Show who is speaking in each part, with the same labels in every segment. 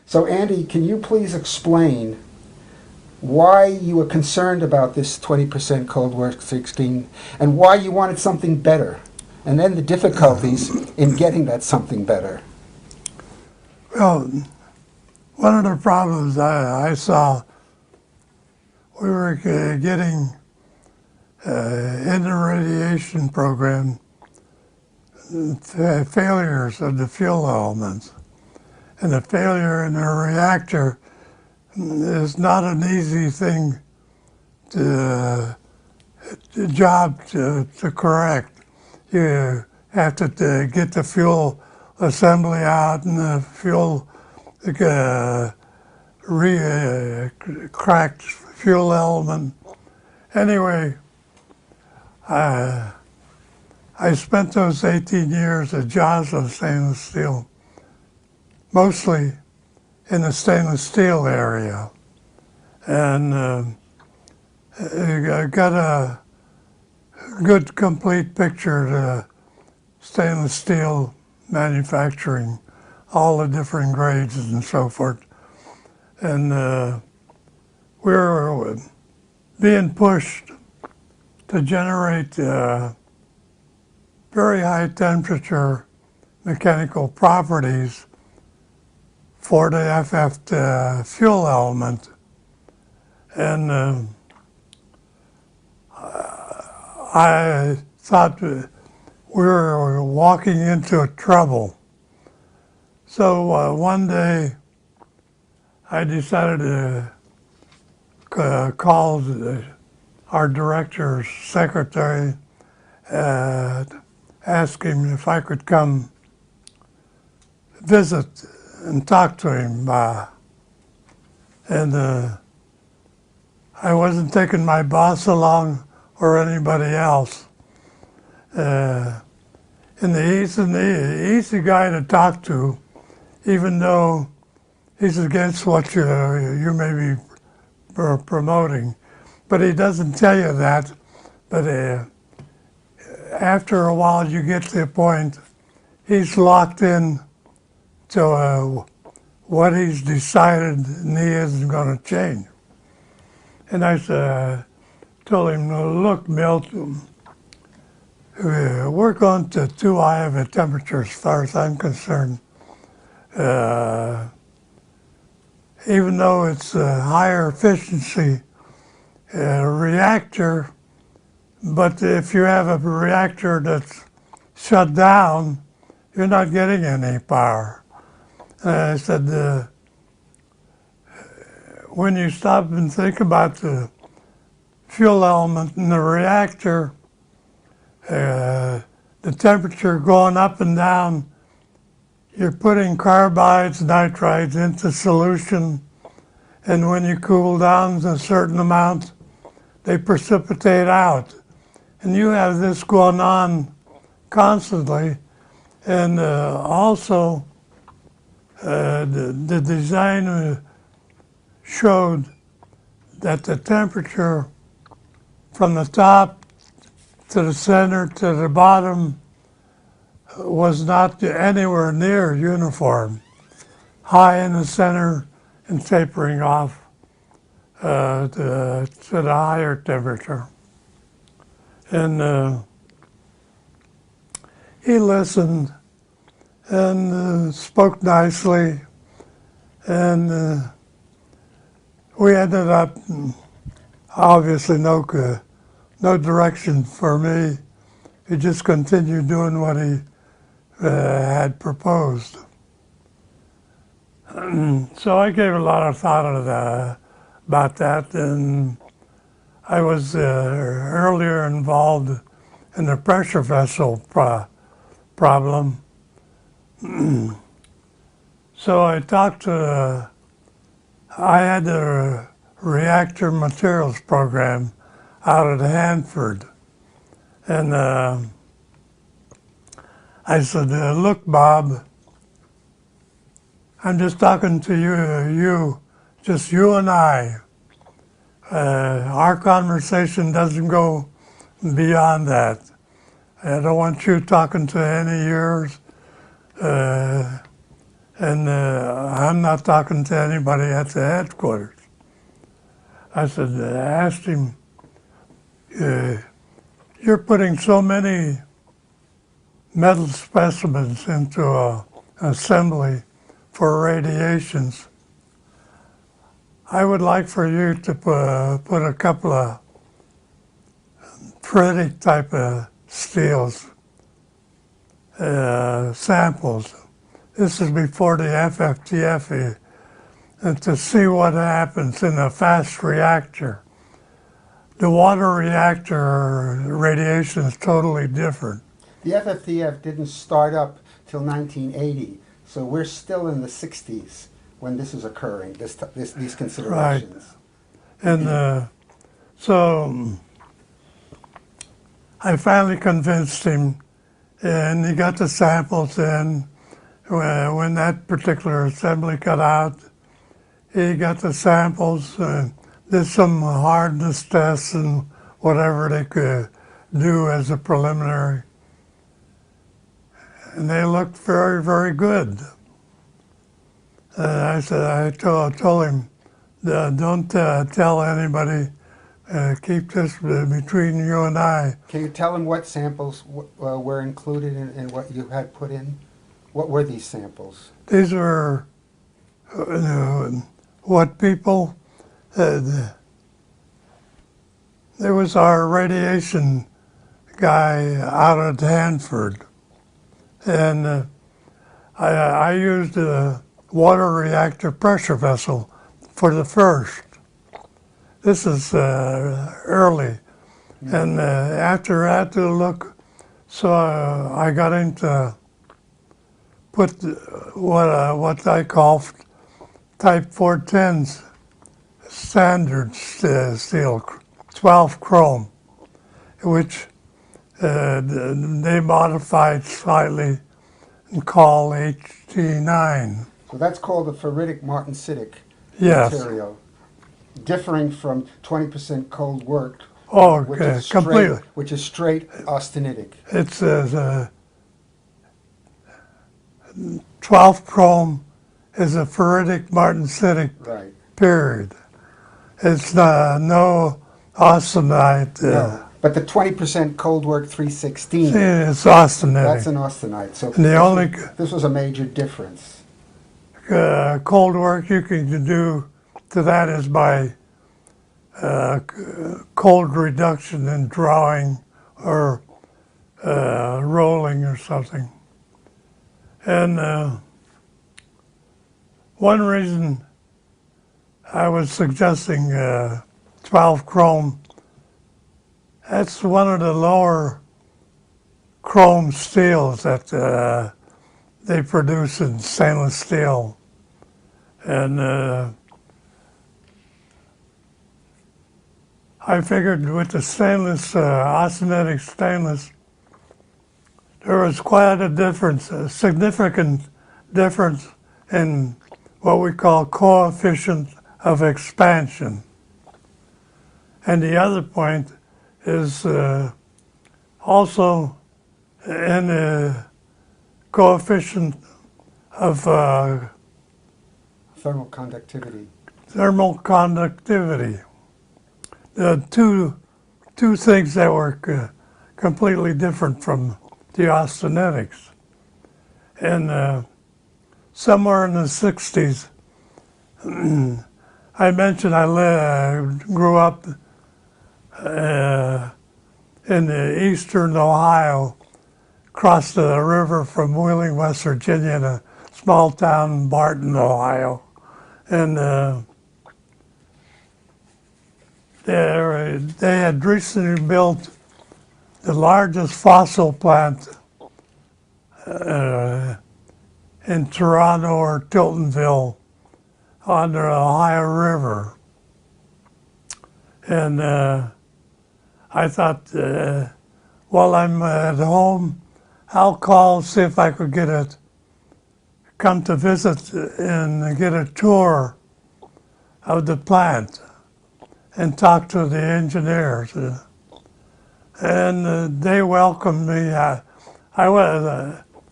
Speaker 1: So Andy, can you please explain why you were concerned about this 20% Cold War 16 and why you wanted something better, and then the difficulties in getting that something better?
Speaker 2: Well, one of the problems I saw, we were getting in the radiation program failures of the fuel elements. And the failure in a reactor is not an easy thing to correct. You have to get the fuel assembly out and the fuel cracked fuel element. Anyway, I spent those 18 years at Joslin Stainless Steel, mostly in the stainless steel area, and I got a good complete picture of the stainless steel manufacturing, all the different grades and so forth. And we were being pushed to generate very high temperature mechanical properties for the FF fuel element. And I thought we were walking into trouble. So one day I decided to call our director's secretary and ask him if I could come visit and talk to him. And I wasn't taking my boss along or anybody else. And he's an easy guy to talk to, even though he's against what you may be promoting. But he doesn't tell you that. But after a while, you get to the point, he's locked in to what he's decided, and he isn't going to change. And I told him, look, Milt, we're going to too high of a temperature as far as I'm concerned. Even though it's a higher efficiency reactor, but if you have a reactor that's shut down, you're not getting any power. And I said, when you stop and think about the fuel element in the reactor, the temperature going up and down, you're putting carbides, nitrides into solution, and when you cool down to a certain amount, they precipitate out. And you have this going on constantly, and also the design showed that the temperature from the top to the center to the bottom was not anywhere near uniform. High in the center and tapering off to the higher temperature. And he listened and spoke nicely, and we ended up, obviously no direction for me. He just continued doing what he had proposed. So I gave a lot of thought about that, and I was earlier involved in the pressure vessel problem. So I talked to, I had the reactor materials program out at Hanford. And I said, look, Bob, I'm just talking to you, just you and I. Our conversation doesn't go beyond that. I don't want you talking to any of yours. And I'm not talking to anybody at the headquarters. I said, I asked him, you're putting so many metal specimens into an assembly for radiations. I would like for you to put a couple of ferritic type of steels samples. This is before the FFTF, and to see what happens in a fast reactor. The water reactor radiation is totally different.
Speaker 1: The FFTF didn't start up till 1980, so we're still in the 60s when this is occurring, these considerations.
Speaker 2: And so I finally convinced him, and he got the samples in. When that particular assembly got out, he got the samples, did some hardness tests and whatever they could do as a preliminary. And they looked very, very good. I told him, don't tell anybody, keep this between you and I.
Speaker 1: Can you tell him what samples were included in what you had put in? What were these samples?
Speaker 2: These were what people, there was our radiation guy out at Hanford, and I used a water reactor pressure vessel for the first. This is early, and after I had to look, so I got into put what I call type 410s standard steel, 12 chrome, which they modified slightly and call HT9.
Speaker 1: So that's called a ferritic martensitic
Speaker 2: Yes.
Speaker 1: material, differing from 20% cold worked,
Speaker 2: Oh,
Speaker 1: which
Speaker 2: okay,
Speaker 1: is straight,
Speaker 2: completely.
Speaker 1: which is straight austenitic.
Speaker 2: It's 12 chrome is a ferritic martensitic
Speaker 1: Right.
Speaker 2: period. It's no austenite.
Speaker 1: No. But the 20% cold work 316,
Speaker 2: It's austenitic.
Speaker 1: that's an austenite. So
Speaker 2: And the only
Speaker 1: this was a major difference.
Speaker 2: cold work you can do to that is by cold reduction and drawing or rolling or something. And one reason I was suggesting 12 chrome, that's one of the lower chrome steels that they produce in stainless steel. And I figured with the stainless, austenitic stainless, there was quite a difference, a significant difference in what we call coefficient of expansion. And the other point is also in the coefficient of
Speaker 1: Thermal conductivity.
Speaker 2: thermal conductivity. The two things that were completely different from the austenitics. And somewhere in the 60s, I mentioned I grew up in the eastern Ohio, crossed the river from Wheeling, West Virginia, to a small town, Barton, Ohio. And they had recently built the largest fossil plant in Toronto or Tiltonville on the Ohio River. And I thought, while I'm at home, I'll call, see if I could come to visit and get a tour of the plant and talk to the engineers. And they welcomed me.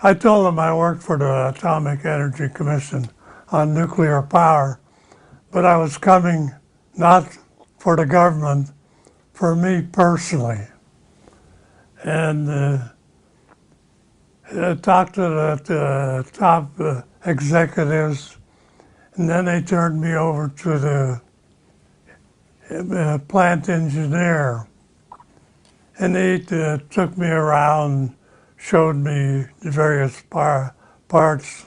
Speaker 2: I told them I worked for the Atomic Energy Commission on nuclear power, but I was coming not for the government, for me personally. And I talked to the top executives, and then they turned me over to the plant engineer. And they took me around, showed me the various parts.